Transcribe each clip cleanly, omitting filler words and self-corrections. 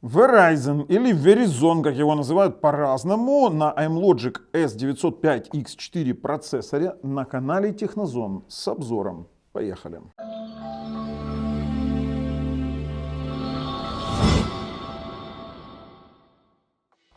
Verizon или Verizon, как его называют по-разному, на iMlogic S905X4 процессоре на канале Технозон с обзором. Поехали.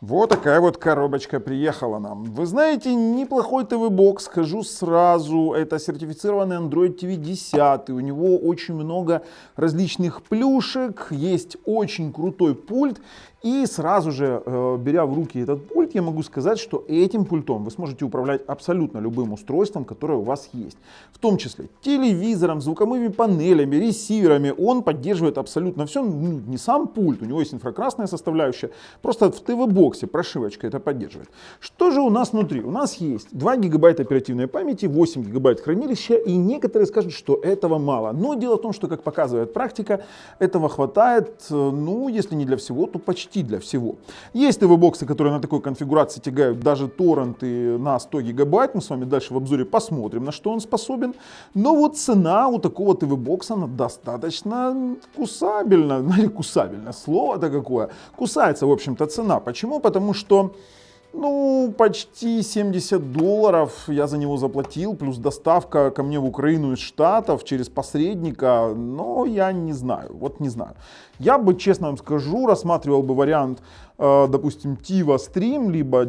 Вот такая вот коробочка приехала нам. Вы знаете, неплохой ТВ-бокс, скажу сразу. Это сертифицированный Android TV 10. У него очень много различных плюшек. Есть очень крутой пульт. И сразу же, беря в руки этот пульт, я могу сказать, что этим пультом вы сможете управлять абсолютно любым устройством, которое у вас есть. В том числе телевизором, звуковыми панелями, ресиверами. Он поддерживает абсолютно все. Ну, не сам пульт, у него есть инфракрасная составляющая. Просто в ТВ-боксе прошивочка это поддерживает. Что же у нас внутри? У нас есть 2 гигабайта оперативной памяти, 8 гигабайт хранилища. И некоторые скажут, что этого мало. Но дело в том, что, как показывает практика, этого хватает, ну, если не для всего, то почти для всего. Есть ТВ-боксы, которые на такой конфигурации тягают даже торренты на 100 гигабайт. Мы с вами дальше в обзоре посмотрим, на что он способен. Но вот цена у такого ТВ-бокса, она достаточно кусабельна. Знаете, кусабельно, слово-то какое. Кусается, в общем-то, цена. Почему? Потому что почти $70 я за него заплатил, плюс доставка ко мне в Украину из Штатов через посредника, но я не знаю, вот не знаю. Я бы, честно вам скажу, рассматривал бы вариант, допустим, TiVo Stream, либо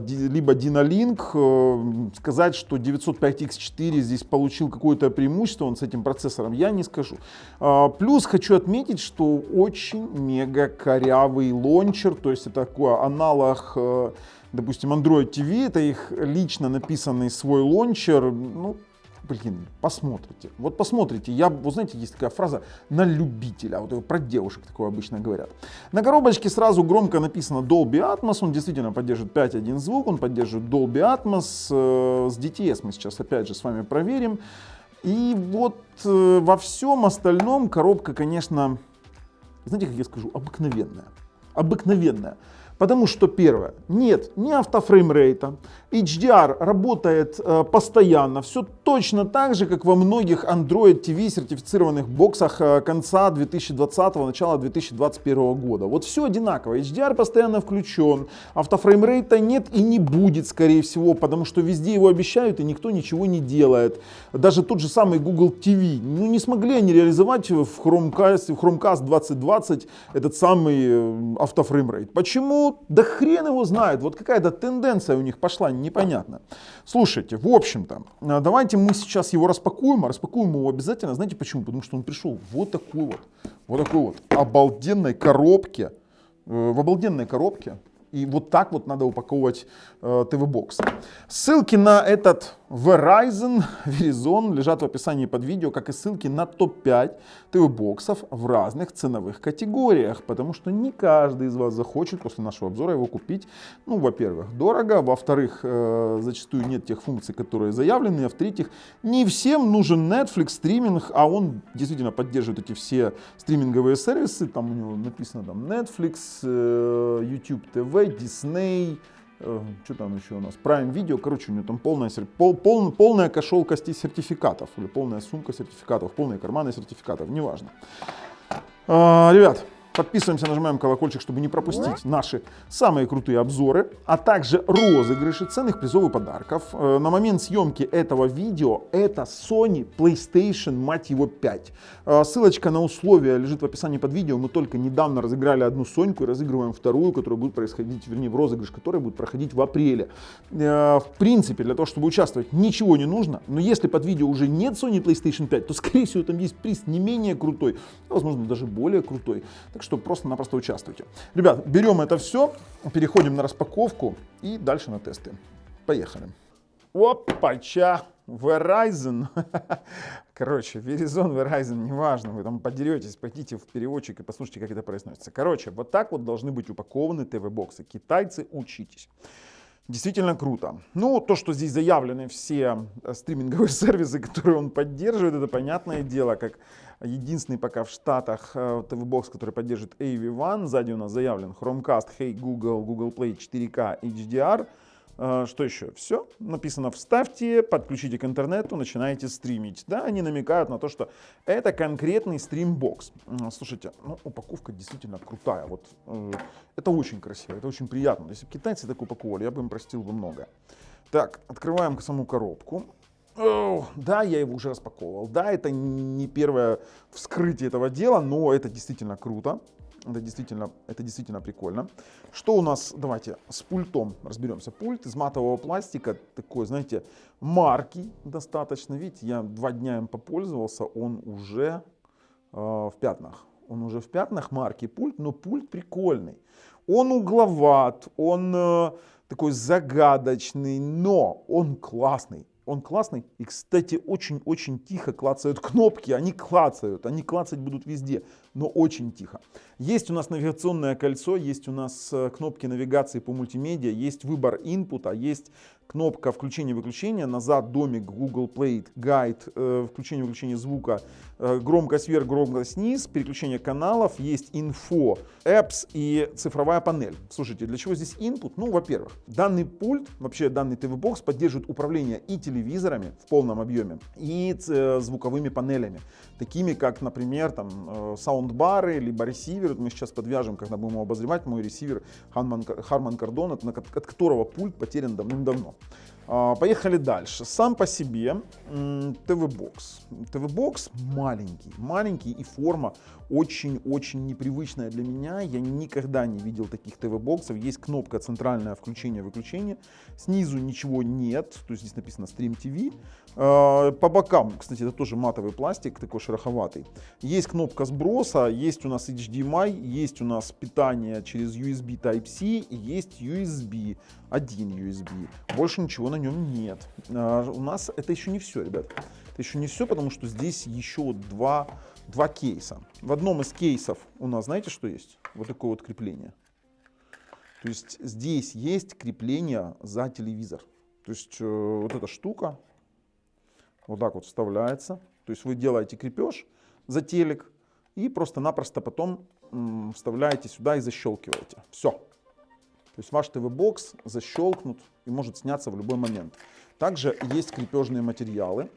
Dynalink. Сказать, что 905X4 здесь получил какое-то преимущество, он с этим процессором, я не скажу. Плюс хочу отметить, что очень мега корявый лончер, то есть это такой аналог, допустим, Android TV, это их лично написанный свой лончер. Ну, блин, посмотрите. Вот посмотрите, вы знаете, есть такая фраза «на любителя», вот про девушек такое обычно говорят. На коробочке сразу громко написано Dolby Atmos, он действительно поддерживает 5.1 звук, он поддерживает Dolby Atmos, с DTS мы сейчас опять же с вами проверим. И вот во всем остальном коробка, конечно, знаете, как я скажу, обыкновенная. Обыкновенная. Потому что, первое, нет ни автофреймрейта, HDR работает постоянно, все точно так же, как во многих Android TV сертифицированных боксах конца 2020-го, начала 2021 года. Вот все одинаково, HDR постоянно включен, автофреймрейта нет и не будет, скорее всего, потому что везде его обещают и никто ничего не делает. Даже тот же самый Google TV, не смогли они реализовать в Chromecast 2020 этот самый автофреймрейт. Почему? Да хрен его знает, вот какая-то тенденция у них пошла, непонятно. Слушайте, в общем-то, давайте мы сейчас его распакуем, а распакуем его обязательно, знаете почему? Потому что он пришел в такой вот обалденной коробке, в обалденной коробке. И вот так вот надо упаковывать ТВ-бокс. Ссылки на этот Verizon лежат в описании под видео, как и ссылки на топ-5 ТВ-боксов в разных ценовых категориях. Потому что не каждый из вас захочет после нашего обзора его купить. Ну, во-первых, дорого. Во-вторых, зачастую нет тех функций, которые заявлены. А в-третьих, не всем нужен Netflix, стриминг, а он действительно поддерживает эти все стриминговые сервисы. Там у него написано Netflix, YouTube TV, Disney, что там еще у нас, Prime Video, короче, у него там полная кошелка сертификатов, или полная сумка сертификатов, полные карманы сертификатов, неважно. Ребят, подписываемся, нажимаем колокольчик, чтобы не пропустить наши самые крутые обзоры, а также розыгрыши ценных призов и подарков. На момент съемки этого видео это Sony PlayStation, мать его, 5. Ссылочка на условия лежит в описании под видео. Мы только недавно разыграли одну Соньку и разыгрываем вторую, которая будет происходить, вернее, в розыгрыш, который будет проходить в апреле. В принципе, для того, чтобы участвовать, ничего не нужно. Но если под видео уже нет Sony PlayStation 5, то, скорее всего, там есть приз не менее крутой, а, возможно, даже более крутой. Так что просто-напросто участвуйте. Ребят, берем это все, переходим на распаковку и дальше на тесты. Поехали. Опа-ча! Verizon. Короче, Verizon, неважно, вы там подеретесь, пойдите в переводчик и послушайте, как это произносится. Короче, вот так вот должны быть упакованы ТВ-боксы. Китайцы, учитесь. Действительно круто. Ну, то, что здесь заявлены все стриминговые сервисы, которые он поддерживает, это понятное дело, как единственный пока в Штатах ТВ-бокс, который поддерживает AV1. Сзади у нас заявлен Chromecast, Hey Google, Google Play 4K HDR. Что еще? Все. Написано «Вставьте, подключите к интернету, начинаете стримить». Да, они намекают на то, что это конкретный стримбокс. Слушайте, ну, упаковка действительно крутая. Вот, это очень красиво, это очень приятно. Если бы китайцы так упаковывали, я бы им простил бы многое. Так, открываем саму коробку. Да, я его уже распаковывал. Да, это не первое вскрытие этого дела, но это действительно круто. Это действительно прикольно. Что у нас, давайте с пультом разберемся. Пульт из матового пластика, такой, знаете, марки достаточно. Видите, я 2 дня им попользовался, он уже в пятнах. Он уже в пятнах, марки пульт, но пульт прикольный. Он угловат, он такой загадочный, но он классный. Он классный. И, кстати, очень-очень тихо клацают кнопки. Они клацать будут везде, но очень тихо. Есть у нас навигационное кольцо, есть у нас кнопки навигации по мультимедиа, есть выбор инпута, есть кнопка включения-выключения, назад, домик, Google Play, гайд, включение-выключение звука, громкость вверх, громкость вниз, переключение каналов, есть инфо, apps и цифровая панель. Слушайте, для чего здесь input? Ну, во-первых, данный пульт, вообще данный TV-бокс поддерживает управление и телевизорами в полном объеме, и звуковыми панелями, такими как, например, там, саундбары, либо ресивер. Мы сейчас подвяжем, когда будем его обозревать, мой ресивер Harman Kardon, от которого пульт потерян давным-давно. Поехали дальше. Сам по себе TV-бокс. TV-бокс маленький, и форма очень-очень непривычная для меня. Я никогда не видел таких TV-боксов. Есть кнопка центральная включение-выключение. Снизу ничего нет, то есть здесь написано Stream TV. По бокам, кстати, это тоже матовый пластик, такой шероховатый. Есть кнопка сброса, есть у нас HDMI, есть у нас питание через USB Type-C, и есть USB, один USB. Больше ничего на нем нет. У нас это еще не все, ребят. Это еще не все, потому что здесь еще два кейса. В одном из кейсов у нас, знаете, что есть? Вот такое вот крепление. То есть здесь есть крепление за телевизор. То есть вот эта штука вот так вот вставляется. То есть вы делаете крепеж за телек и просто-напросто потом вставляете сюда и защелкиваете. Все. То есть ваш ТВ-бокс защелкнут и может сняться в любой момент. Также есть крепежные материалы.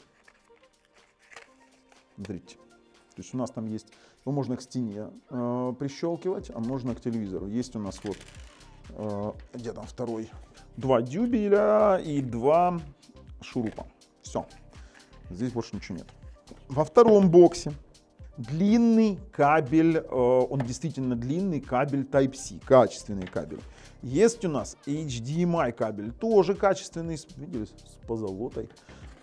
Смотрите. То есть у нас там есть, его можно к стене прищелкивать, а можно к телевизору. Есть у нас вот, где там второй, 2 дюбеля и 2 шурупа. Все. Здесь больше ничего нет. Во втором боксе длинный кабель, он действительно длинный кабель Type-C, качественный кабель. Есть у нас HDMI кабель, тоже качественный, видели, с позолотой,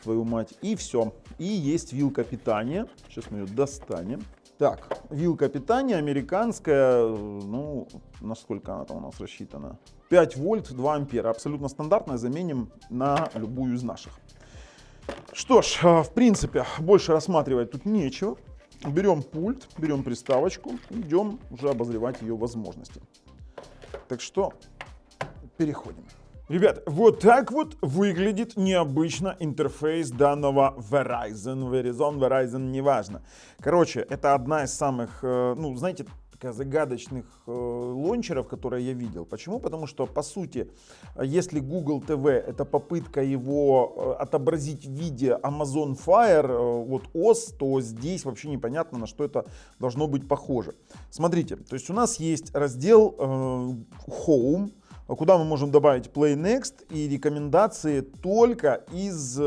твою мать. И все. И есть вилка питания. Сейчас мы ее достанем. Так, вилка питания американская, ну, насколько она там у нас рассчитана? 5 вольт, 2 ампера. Абсолютно стандартная, заменим на любую из наших. Что ж, в принципе, больше рассматривать тут нечего. Берем пульт, берем приставочку, идем уже обозревать ее возможности. Так что переходим. Ребят, вот так вот выглядит необычно интерфейс данного Verizon, неважно. Короче, это одна из самых, ну, знаете, загадочных лончеров, которые я видел. Почему? Потому что, по сути, если Google TV это попытка его отобразить в виде Amazon Fire, вот OS, то здесь вообще непонятно, на что это должно быть похоже. Смотрите, то есть у нас есть раздел Home, куда мы можем добавить Play Next и рекомендации только из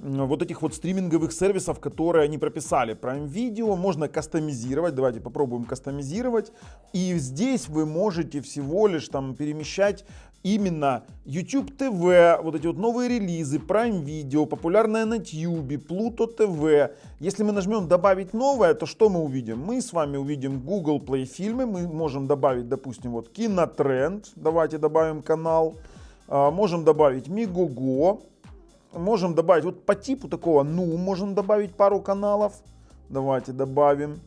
вот этих вот стриминговых сервисов, которые они прописали. Prime Video можно кастомизировать. Давайте попробуем кастомизировать. И здесь вы можете всего лишь там перемещать именно YouTube TV, вот эти вот новые релизы, Prime Video, популярное на YouTube, Pluto TV. Если мы нажмем добавить новое, то что мы увидим? Мы с вами увидим Google Play фильмы. Мы можем добавить, допустим, вот Кинотренд. Давайте добавим канал. Можем добавить Мегого. Можем добавить вот по типу такого, ну, можем добавить пару каналов. Давайте добавим.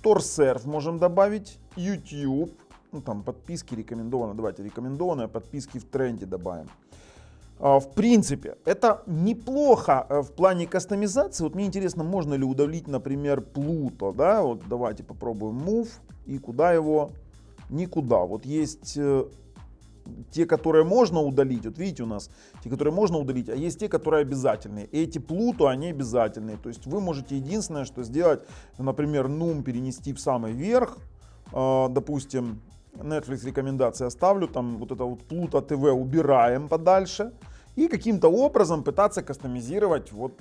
Торсерф можем добавить. YouTube. Ну, там подписки рекомендованы. Давайте рекомендованные подписки в тренде добавим. В принципе, это неплохо в плане кастомизации. Вот мне интересно, можно ли удалить, например, Pluto, да? Вот давайте попробуем Move. И куда его? Никуда. Вот есть те, которые можно удалить, вот видите у нас, те, которые можно удалить, а есть те, которые обязательные. И эти Pluto, они обязательные. То есть вы можете единственное, что сделать, например, Нум перенести в самый верх, допустим, Netflix рекомендации оставлю, там вот это вот Pluto TV убираем подальше. И каким-то образом пытаться кастомизировать вот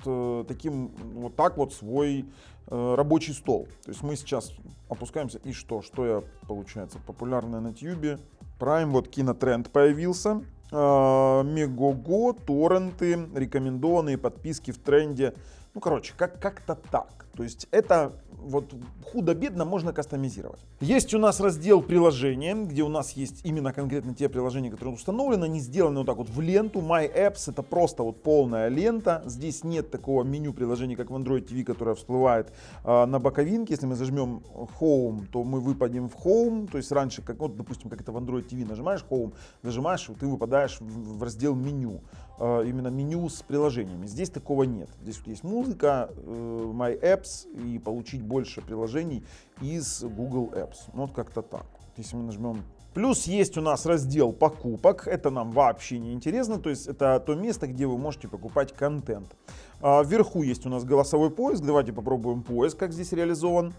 так вот свой рабочий стол. То есть мы сейчас опускаемся, и что я, получается, популярная на Тьюбе. Prime, вот кинотренд появился. Мегого, торренты, рекомендованные подписки в тренде. Ну, короче, как-то так. То есть это вот худо-бедно можно кастомизировать. Есть у нас раздел приложения, где у нас есть именно конкретно те приложения, которые установлены. Они сделаны вот так вот в ленту. My Apps — это просто вот полная лента. Здесь нет такого меню приложений, как в Android TV, которое всплывает на боковинке. Если мы зажмем Home, то мы выпадем в Home. То есть раньше, как, вот, допустим, как это в Android TV, нажимаешь Home, нажимаешь, ты выпадаешь в раздел меню. Именно меню с приложениями. Здесь такого нет. Здесь вот есть музыка, My Apps, и получить больше приложений из Google Apps. Вот как-то так. Если мы нажмем. Плюс есть у нас раздел покупок. Это нам вообще не интересно. То есть это то место, где вы можете покупать контент. Вверху есть у нас голосовой поиск. Давайте попробуем поиск, как здесь реализован.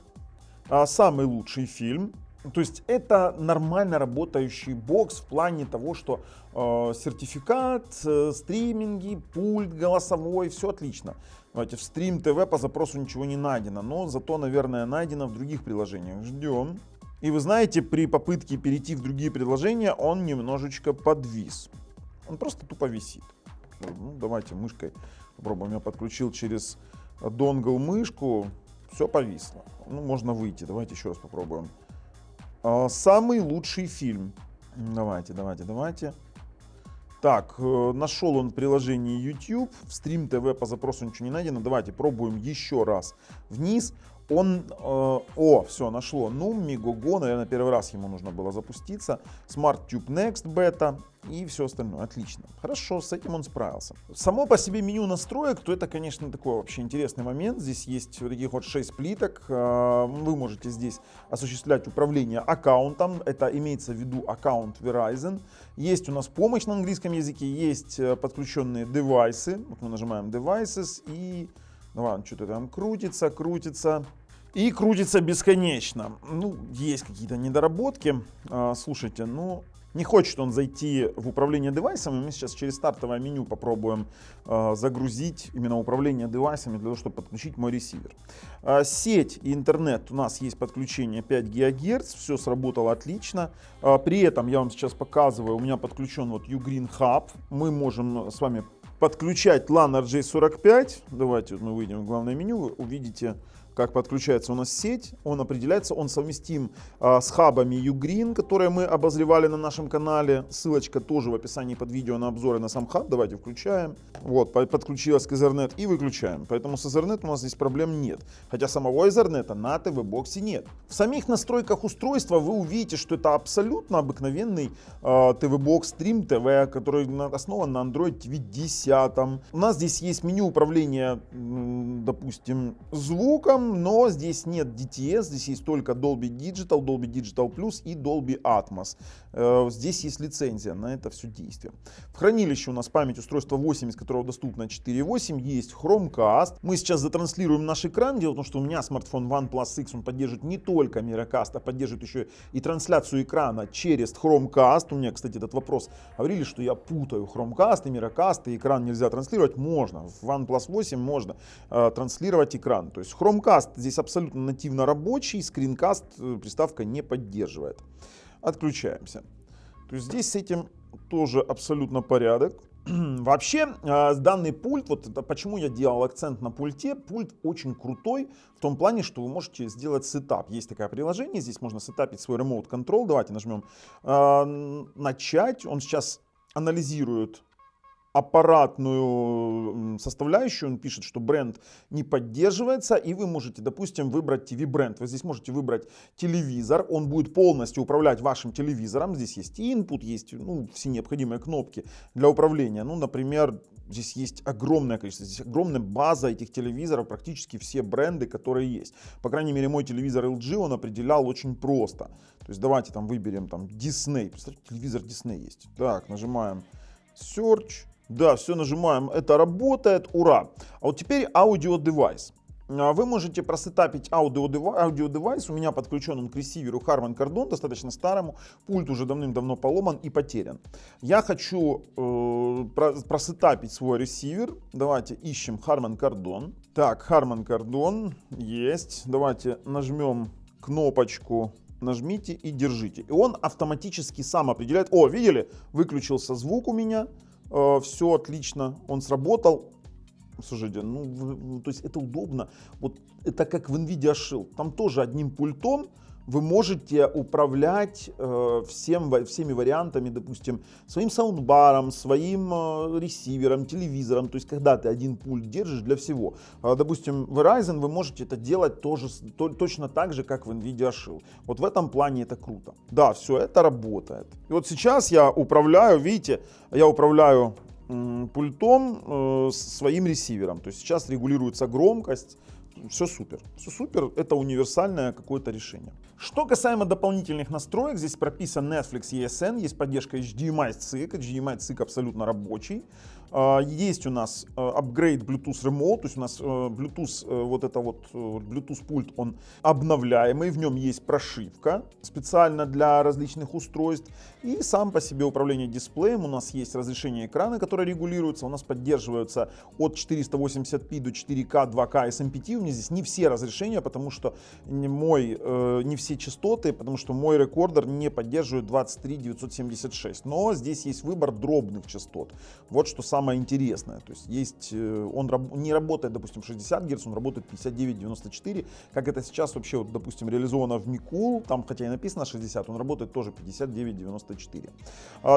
Самый лучший фильм. То есть это нормально работающий бокс в плане того, что сертификат, стриминги, пульт голосовой, все отлично. Давайте в Stream TV по запросу ничего не найдено, но зато, наверное, найдено в других приложениях. Ждем. И вы знаете, при попытке перейти в другие приложения он немножечко подвис. Он просто тупо висит. Ну, давайте мышкой попробуем. Я подключил через донгл мышку, все повисло. Ну, можно выйти. Давайте еще раз попробуем. Самый лучший фильм. Давайте. Так, нашел он в приложении YouTube. В Stream TV по запросу ничего не найдено. Давайте пробуем еще раз. Вниз. Все, нашло. Ну, Мегого, наверное, первый раз ему нужно было запуститься. SmartTube Next Beta и все остальное. Отлично. Хорошо, с этим он справился. Само по себе меню настроек, то это, конечно, такой вообще интересный момент. Здесь есть вот таких вот 6 плиток. Вы можете здесь осуществлять управление аккаунтом. Это имеется в виду аккаунт Verizon. Есть у нас помощь на английском языке, есть подключенные девайсы. Вот мы нажимаем Devices и... Давай, он что-то там крутится и крутится бесконечно. Ну, есть какие-то недоработки. Слушайте, ну, не хочет он зайти в управление девайсами. Мы сейчас через стартовое меню попробуем загрузить именно управление девайсами для того, чтобы подключить мой ресивер. Сеть и интернет у нас есть подключение 5 ГГц. Все сработало отлично. При этом я вам сейчас показываю, у меня подключен вот Ugreen Hub. Мы можем с вами подключать LAN RJ45. Давайте вот мы выйдем в главное меню, вы увидите, как подключается у нас сеть. Он определяется, он совместим с хабами Ugreen, которые мы обозревали на нашем канале. Ссылочка тоже в описании под видео на обзоры на сам хаб. Давайте включаем. Вот, подключилась к Ethernet и выключаем. Поэтому с Ethernet у нас здесь проблем нет. Хотя самого Ethernet на TV-боксе нет. В самих настройках устройства вы увидите, что это абсолютно обыкновенный TV-бокс Stream TV, который основан на Android TV 10. У нас здесь есть меню управления, допустим, звуком. Но здесь нет DTS, здесь есть только Dolby Digital, Dolby Digital Plus и Dolby Atmos. Здесь есть лицензия на это все действие. В хранилище у нас память устройства 8, из которого доступно 4.8, есть Chromecast. Мы сейчас затранслируем наш экран. Дело в том, что у меня смартфон OnePlus X, он поддерживает не только Miracast, а поддерживает еще и трансляцию экрана через Chromecast. У меня, кстати, этот вопрос говорили, что я путаю Chromecast и Miracast, и экран нельзя транслировать. Можно. В OnePlus 8 можно транслировать экран. То есть Chromecast здесь абсолютно нативно рабочий, скринкаст приставка не поддерживает. Отключаемся. То есть здесь с этим тоже абсолютно порядок. Вообще, данный пульт, вот это почему я делал акцент на пульте, пульт очень крутой в том плане, что вы можете сделать сетап. Есть такое приложение, здесь можно сетапить свой remote control. Давайте нажмем начать. Он сейчас анализирует аппаратную составляющую, он пишет, что бренд не поддерживается, и вы можете, допустим, выбрать TV-бренд. Вы здесь можете выбрать телевизор, он будет полностью управлять вашим телевизором. Здесь есть input, есть все необходимые кнопки для управления. Например, здесь есть огромное количество, здесь огромная база этих телевизоров, практически все бренды, которые есть. По крайней мере, мой телевизор LG он определял очень просто. То есть давайте там выберем там Disney. Представьте, телевизор Disney есть. Так, нажимаем Search. Да, все нажимаем, это работает, ура. А вот теперь аудио-девайс. Вы можете просетапить аудио-девайс. У меня подключен он к ресиверу Harman Kardon, достаточно старому. Пульт уже давным-давно поломан и потерян. Я хочу просетапить свой ресивер. Давайте ищем Harman Kardon. Так, Harman Kardon есть. Давайте нажмем кнопочку. Нажмите и держите. И он автоматически сам определяет. О, видели? Выключился звук у меня. Все отлично, он сработал. Слушайте, то есть это удобно. Вот это как в NVIDIA Shield. Там тоже одним пультом вы можете управлять всеми вариантами, допустим, своим саундбаром, своим ресивером, телевизором. То есть когда ты один пульт держишь для всего. Допустим, в Verizon вы можете это делать точно так же, как в NVIDIA Shield. Вот в этом плане это круто. Да, все, это работает. И вот сейчас я управляю, видите, я управляю пультом своим ресивером. То есть сейчас регулируется громкость. Все супер. Все супер. Это универсальное какое-то решение. Что касаемо дополнительных настроек, здесь прописан Netflix ESN, есть поддержка HDMI SIG. HDMI SIG абсолютно рабочий. Есть у нас upgrade Bluetooth Remote, то есть у нас Bluetooth, Bluetooth пульт, он обновляемый, в нем есть прошивка специально для различных устройств. И сам по себе управление дисплеем, у нас есть разрешение экрана, которое регулируется, у нас поддерживаются от 480p до 4К, 2К, SMPT. У меня здесь не все разрешения, потому что не все частоты, потому что мой рекордер не поддерживает 23976. Но здесь есть выбор дробных частот. Вот что самое интересное. То есть он не работает, допустим, 60 Гц, он работает 59-94, как это сейчас вообще, вот, допустим, реализовано в Micool, там хотя и написано 60, он работает тоже 59-94.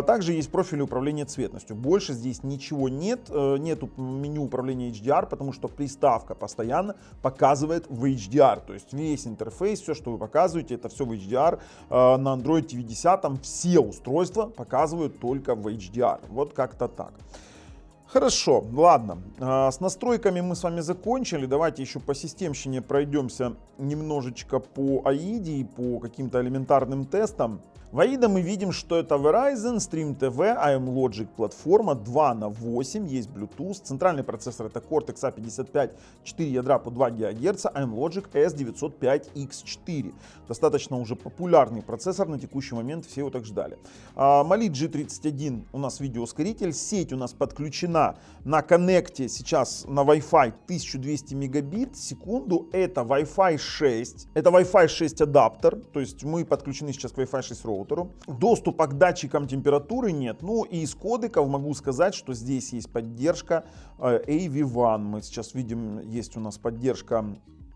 Также есть профили управления цветностью. Больше здесь ничего нет, нету меню управления HDR, потому что приставка постоянно показывает в HDR. То есть весь интерфейс, все, что вы показываете, это все в HDR. На Android TV 10 все устройства показывают только в HDR. Вот как-то так. Хорошо, ладно, с настройками мы с вами закончили. Давайте еще по системщине пройдемся немножечко по AIDA и по каким-то элементарным тестам. В AIDA мы видим, что это Verizon, Stream TV, AM-Logic платформа 2/8, есть Bluetooth. Центральный процессор это Cortex A55, 4 ядра по 2 ГГц, AM-Logic S905X4. Достаточно уже популярный процессор, на текущий момент все его так ждали. Mali G31 у нас видеоускоритель, сеть у нас подключена на коннекте сейчас на Wi-Fi 1200 мегабит в секунду. Это Wi-Fi 6, это Wi-Fi 6 адаптер, то есть мы подключены сейчас к Wi-Fi 6 роутеру. Доступа к датчикам температуры нет. Ну и из кодеков могу сказать, что здесь есть поддержка AV1. Мы сейчас видим, есть у нас поддержка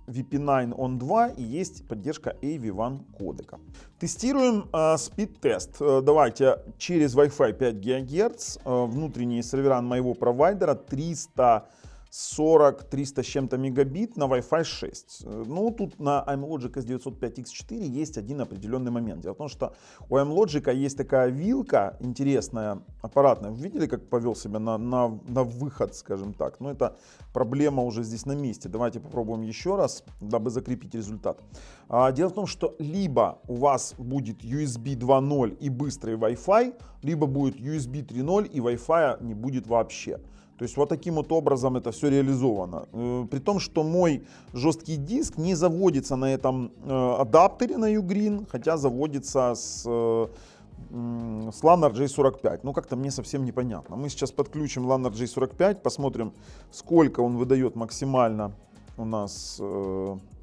VP9 on 2 и есть поддержка AV1 кодека. Тестируем спид-тест. Давайте через Wi-Fi 5 ГГц, внутренние сервера моего провайдера 300 с чем-то мегабит на Wi-Fi 6. Ну, тут на AM-Logic S905X4 есть один определенный момент. Дело в том, что у AM-Logic есть такая вилка интересная, аппаратная. Вы видели, как повел себя на выход, скажем так? Но это проблема уже здесь на месте. Давайте попробуем еще раз, дабы закрепить результат. Дело в том, что либо у вас будет USB 2.0 и быстрый Wi-Fi, либо будет USB 3.0 и Wi-Fi не будет вообще. То есть вот таким вот образом это все реализовано. При том, что мой жесткий диск не заводится на этом адаптере на Ugreen, хотя заводится с LAN RJ45. Ну как-то мне совсем непонятно. Мы сейчас подключим LAN RJ45, посмотрим, сколько он выдает максимально у нас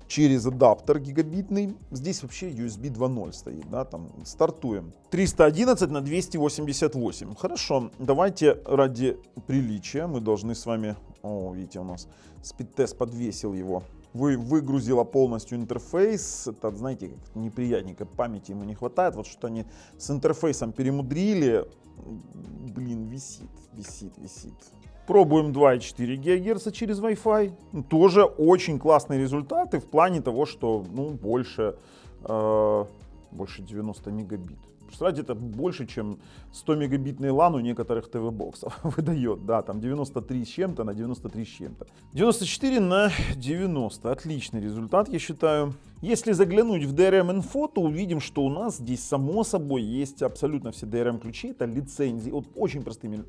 через адаптер гигабитный. Здесь вообще USB 2.0 стоит, да, там стартуем. 311 на 288. Хорошо, давайте ради приличия мы должны с вами, видите, у нас спид-тест подвесил его выгрузила полностью интерфейс. Это, знаете, как неприятненько, памяти ему не хватает. Вот что они с интерфейсом перемудрили. Блин, висит. Пробуем 2,4 ГГц через Wi-Fi. Тоже очень классные результаты в плане того, что больше 90 мегабит. Представляете, это больше, чем 100 мегабитный LAN у некоторых ТВ-боксов выдает. Да, там 93 с чем-то на 93 с чем-то. 94 на 90. Отличный результат, я считаю. Если заглянуть в DRM-инфо, то увидим, что у нас здесь само собой есть абсолютно все DRM-ключи. Это лицензии. Вот очень простыми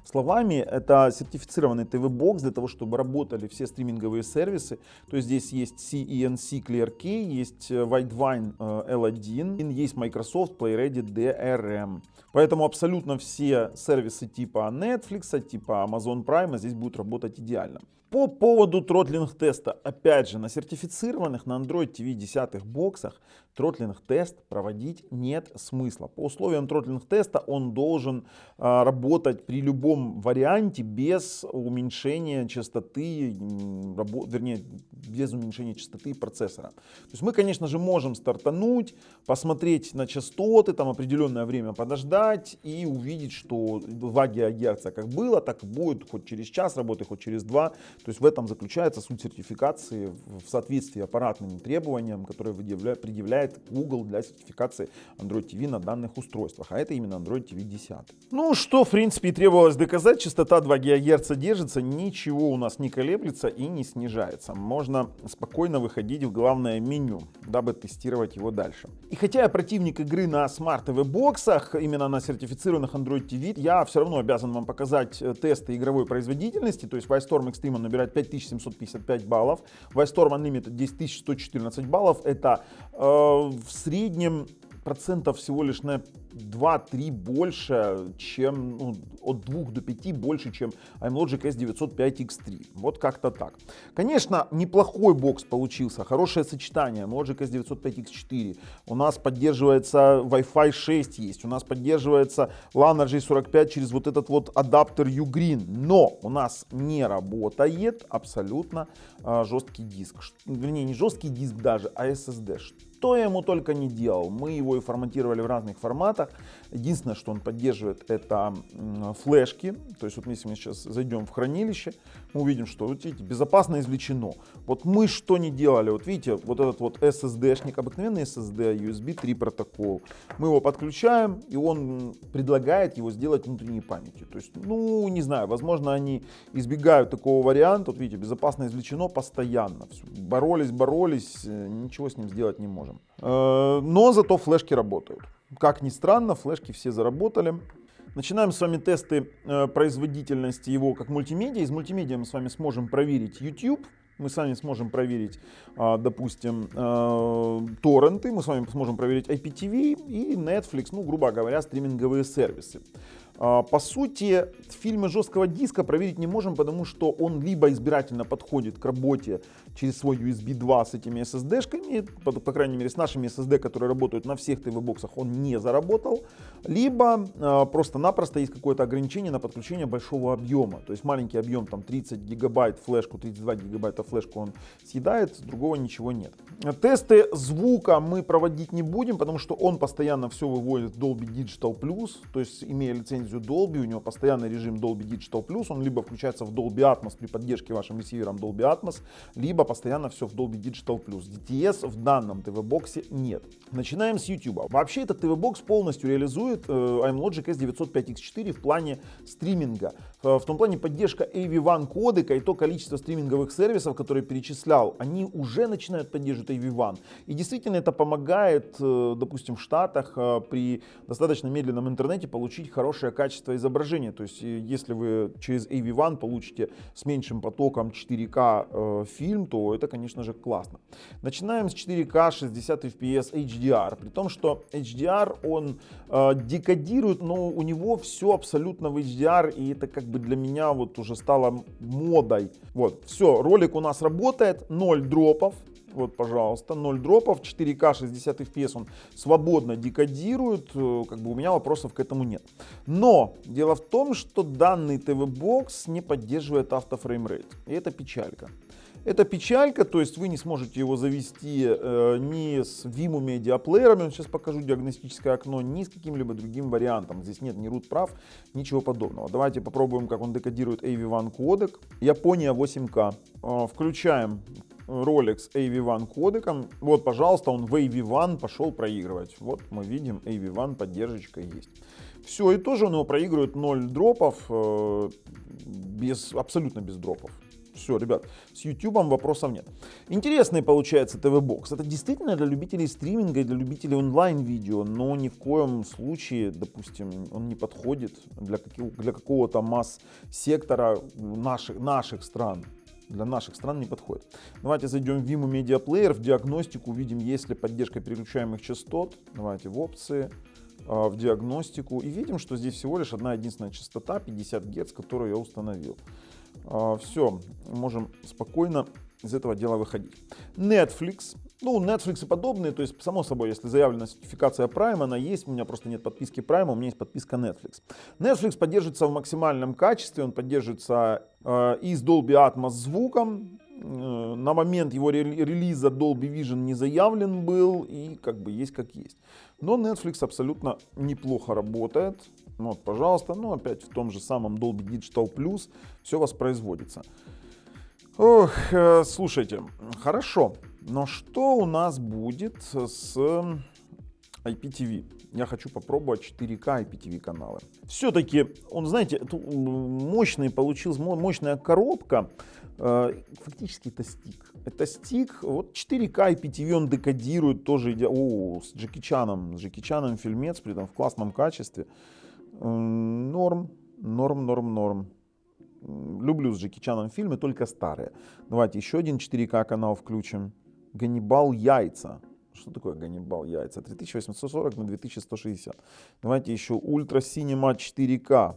словами, это сертифицированный ТВ-бокс для того, чтобы работали все стриминговые сервисы. То есть здесь есть CENC ClearK, есть Widevine L1, есть Microsoft PlayReady DRM. Поэтому абсолютно все сервисы типа Netflix, типа Amazon Prime здесь будут работать идеально. По поводу тротлинг-теста, опять же, на сертифицированных на Android TV 10 боксах тротлинг-тест проводить нет смысла. По условиям тротлинг-теста он должен работать при любом варианте без уменьшения частоты, без уменьшения частоты процессора. То есть мы, конечно же, можем стартануть, посмотреть на частоты, там определенное время подождать и увидеть, что 2 ГГц как было, так и будет хоть через час работы, хоть через 2. То есть в этом заключается суть сертификации в соответствии аппаратным требованиям, которые предъявляет Google для сертификации Android TV на данных устройствах. А это именно Android TV 10. Ну, что в принципе и требовалось доказать. Частота 2 ГГц держится, ничего у нас не колеблется и не снижается. Можно спокойно выходить в главное меню, дабы тестировать его дальше. И хотя я противник игры на Smart TV боксах, именно на сертифицированных Android TV, я все равно обязан вам показать тесты игровой производительности. То есть Wildstorm Extreme он набирает 5755 баллов, Wildstorm Unlimited 10114 баллов. Это в среднем процентов всего лишь на 2-3 больше, чем от 2 до 5 больше, чем iMlogic S905X3. Вот как-то так. Конечно, неплохой бокс получился, хорошее сочетание. iMlogic S905X4. У нас поддерживается Wi-Fi 6 есть, у нас поддерживается LAN RJ45 через вот этот вот адаптер Ugreen. Но у нас не работает абсолютно жесткий диск. Вернее, не жесткий диск даже, а SSD. Что я ему только не делал. Мы его и форматировали в разных форматах. Единственное, что он поддерживает, это флешки. То есть вот если мы сейчас зайдем в хранилище, мы увидим, что вот видите, безопасно извлечено. Вот мы что не делали. Вот видите, вот этот вот SSD-шник, обыкновенный SSD, USB 3 протокол. Мы его подключаем, и он предлагает его сделать внутренней памятью. То есть, не знаю, возможно, они избегают такого варианта. Вот видите, безопасно извлечено постоянно. Боролись, ничего с ним сделать не можем. Но зато флешки работают. Как ни странно, флешки все заработали. Начинаем с вами тесты производительности его как мультимедиа. Из мультимедиа мы с вами сможем проверить YouTube. Мы с вами сможем проверить, допустим, торренты. Мы с вами сможем проверить IPTV и Netflix, грубо говоря, стриминговые сервисы. По сути, фильмы жесткого диска проверить не можем, потому что он либо избирательно подходит к работе через свой USB 2 с этими SSD-шками, по крайней мере с нашими SSD, которые работают на всех ТВ-боксах, он не заработал, либо просто-напросто есть какое-то ограничение на подключение большого объема. То есть маленький объем, там 30 гигабайт флешку, 32 гигабайта флешку он съедает, другого ничего нет. Тесты звука мы проводить не будем, потому что он постоянно все выводит в Dolby Digital Plus, то есть имея лицензию Dolby, у него постоянный режим Dolby Digital Plus, он либо включается в Dolby Atmos при поддержке вашим ресивером Dolby Atmos, либо постоянно все в Dolby Digital Plus. DTS в данном ТВ-боксе нет. Начинаем с YouTube. Вообще этот ТВ-бокс полностью реализует iMlogic S905X4 в плане стриминга. В том плане поддержка AV1 кодека и то количество стриминговых сервисов, которые перечислял, они уже начинают поддерживать AV1. И действительно это помогает, допустим, в Штатах при достаточно медленном интернете получить хорошее качество изображения. То есть если вы через AV1 получите с меньшим потоком 4К фильм, то это, конечно же, классно. Начинаем с 4К 60 FPS HDR. При том, что HDR он декодирует, но у него все абсолютно в HDR, и это как бы для меня вот уже стало модой. Вот, все, ролик у нас работает, 0 дропов. Вот, пожалуйста, 0 дропов, 4К 60 FPS он свободно декодирует, как бы у меня вопросов к этому нет. Но дело в том, что данный ТВ-бокс не поддерживает автофреймрейт, и это печалька. Это печалька, то есть вы не сможете его завести ни с Vimeo Media Player, сейчас покажу диагностическое окно, ни с каким-либо другим вариантом. Здесь нет ни root прав, ничего подобного. Давайте попробуем, как он декодирует AV1 кодек. Япония 8К. Включаем ролик с AV1 кодеком. Вот, пожалуйста, он в AV1 пошел проигрывать. Вот мы видим, AV1 поддержка есть. Все, и тоже он его проигрывает 0 дропов, абсолютно без дропов. Все, ребят, с YouTube вопросов нет. Интересный получается ТВ-бокс. Это действительно для любителей стриминга и для любителей онлайн-видео, но ни в коем случае, допустим, он не подходит для какого-то масс-сектора наших стран. Для наших стран не подходит. Давайте зайдем в Vimeo Media Player, в диагностику, увидим, есть ли поддержка переключаемых частот. Давайте в опции, в диагностику, и видим, что здесь всего лишь одна единственная частота 50 Гц, которую я установил. Все, можем спокойно из этого дела выходить. Netflix. Netflix и подобные, то есть, само собой, если заявлена сертификация Prime, она есть, у меня просто нет подписки Prime, у меня есть подписка Netflix. Netflix поддерживается в максимальном качестве, он поддерживается и с Dolby Atmos звуком. На момент его релиза Dolby Vision не заявлен был, и как бы есть как есть. Но Netflix абсолютно неплохо работает. Вот, пожалуйста, опять в том же самом Dolby Digital Plus все воспроизводится. Ох, слушайте, хорошо, но что у нас будет с IPTV? Я хочу попробовать 4К IPTV каналы. Все-таки, он, знаете, получилась мощная коробка. Фактически это стик. Это стик. Вот 4К IPTV он декодирует тоже. С Джеки Чаном фильмец, при этом в классном качестве. Норм. Люблю с Джеки Чаном фильмы, только старые. Давайте еще один 4К канал включим. Ганнибал яйца. Что такое Ганнибал яйца? 3840 на 2160. Давайте еще Ультра Cinema 4К.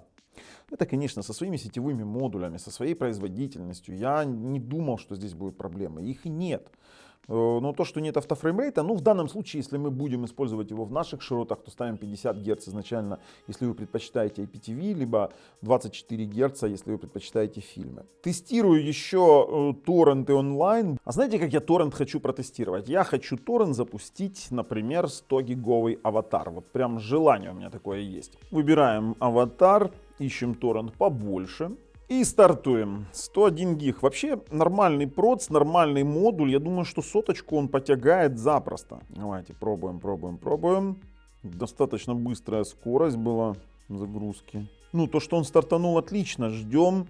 Это, конечно, со своими сетевыми модулями, со своей производительностью. Я не думал, что здесь будут проблемы. Их и нет. Но то, что нет автофреймрейта, в данном случае, если мы будем использовать его в наших широтах, то ставим 50 Гц изначально, если вы предпочитаете IPTV, либо 24 Гц, если вы предпочитаете фильмы. Тестирую еще торренты онлайн. А знаете, как я торрент хочу протестировать? Я хочу торрент запустить, например, 100-гиговый аватар. Вот прям желание у меня такое есть. Выбираем аватар, ищем торрент побольше. И стартуем. 101 гиг. Вообще нормальный проц, нормальный модуль. Я думаю, что соточку он потягает запросто. Давайте пробуем. Достаточно быстрая скорость была загрузки. То, что он стартанул, отлично. Ждем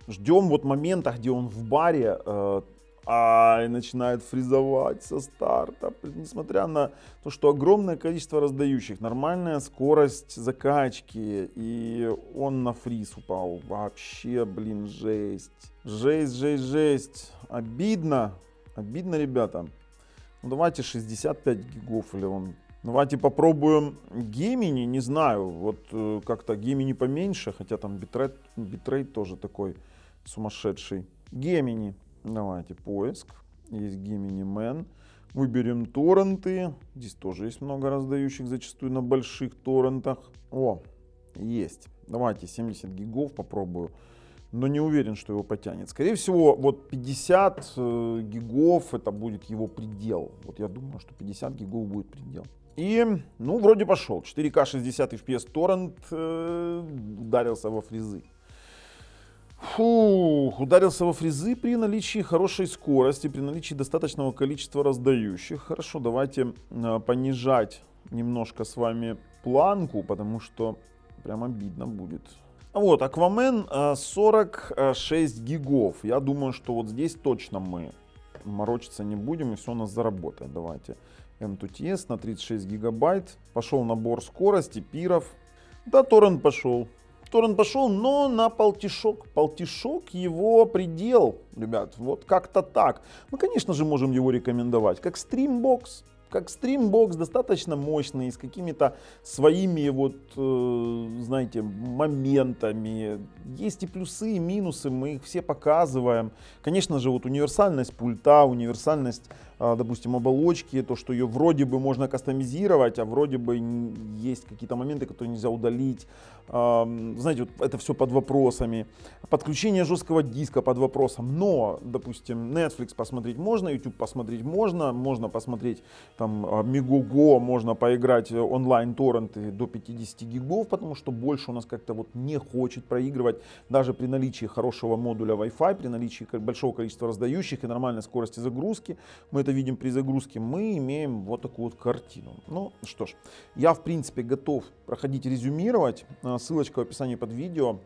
вот момента, где он в баре и начинает фризовать со старта. Несмотря на то, что огромное количество раздающих, нормальная скорость закачки, и он на фриз упал. Вообще, жесть. Жесть. Обидно, ребята. Давайте 65 гигов или он. Давайте попробуем Gemini, не знаю, вот как-то Gemini поменьше, хотя там битрейт тоже такой сумасшедший. Gemini. Давайте поиск. Есть Gemini Man. Выберем торренты. Здесь тоже есть много раздающих, зачастую на больших торрентах. Есть. Давайте 70 гигов попробую. Но не уверен, что его потянет. Скорее всего, вот 50 гигов это будет его предел. Вот я думаю, что 50 гигов будет предел. И, вроде пошел. 4К 60 FPS торрент ударился во фризы. Ударился во фризы при наличии хорошей скорости, при наличии достаточного количества раздающих. Хорошо, давайте понижать немножко с вами планку, потому что прям обидно будет. Вот, Aquaman 46 гигов. Я думаю, что вот здесь точно мы морочиться не будем, и все у нас заработает. Давайте M2TS на 36 гигабайт. Пошел набор скорости, пиров. Да, торрент пошел. Но на полтишок. Полтишок его предел, ребят. Вот как-то так. Мы, конечно же, можем его рекомендовать. Как стримбокс. Достаточно мощный, с какими-то своими знаете, моментами. Есть и плюсы, и минусы, мы их все показываем. Конечно же, универсальность пульта, универсальность, допустим, оболочки, то, что ее вроде бы можно кастомизировать, а вроде бы есть какие-то моменты, которые нельзя удалить. знаете, вот это все под вопросами, подключение жесткого диска под вопросом, но, допустим, Netflix посмотреть можно, YouTube посмотреть можно посмотреть там Megogo, можно поиграть онлайн-торренты до 50 гигов, потому что больше у нас как-то вот не хочет проигрывать, даже при наличии хорошего модуля Wi-Fi, при наличии большого количества раздающих и нормальной скорости загрузки, мы это видим при загрузке, мы имеем вот такую вот картину. Ну что ж, я в принципе готов проходить резюмировать, ссылочка в описании под видео,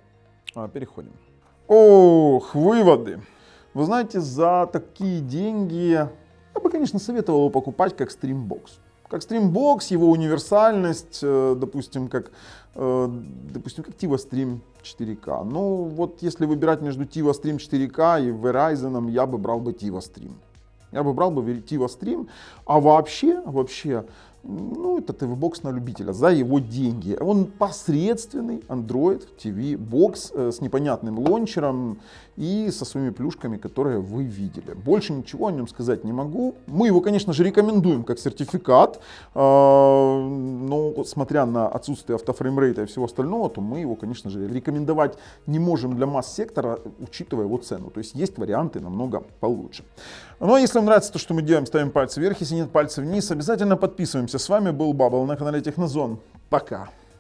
переходим. Ох, выводы. Вы знаете, за такие деньги я бы, конечно, советовал его покупать как Streambox. Как Streambox, его универсальность, допустим, как TiVo Stream 4K. Ну, вот если выбирать между TiVo Stream 4K и Verizon, я бы брал бы TiVo Stream. Я бы брал бы TiVo Stream, а вообще, ну, это TV-бокс на любителя за его деньги. Он посредственный Android TV бокс с непонятным лончером и со своими плюшками, которые вы видели. Больше ничего о нем сказать не могу. Мы его, конечно же, рекомендуем как сертификат, но смотря на отсутствие автофреймрейта и всего остального, то мы его, конечно же, рекомендовать не можем для масс-сектора, учитывая его цену. То есть есть варианты намного получше. Но если вам нравится то, что мы делаем, ставим пальцы вверх, если нет, пальцы вниз. Обязательно подписываемся. С вами был Бабл на канале Технозон. Пока.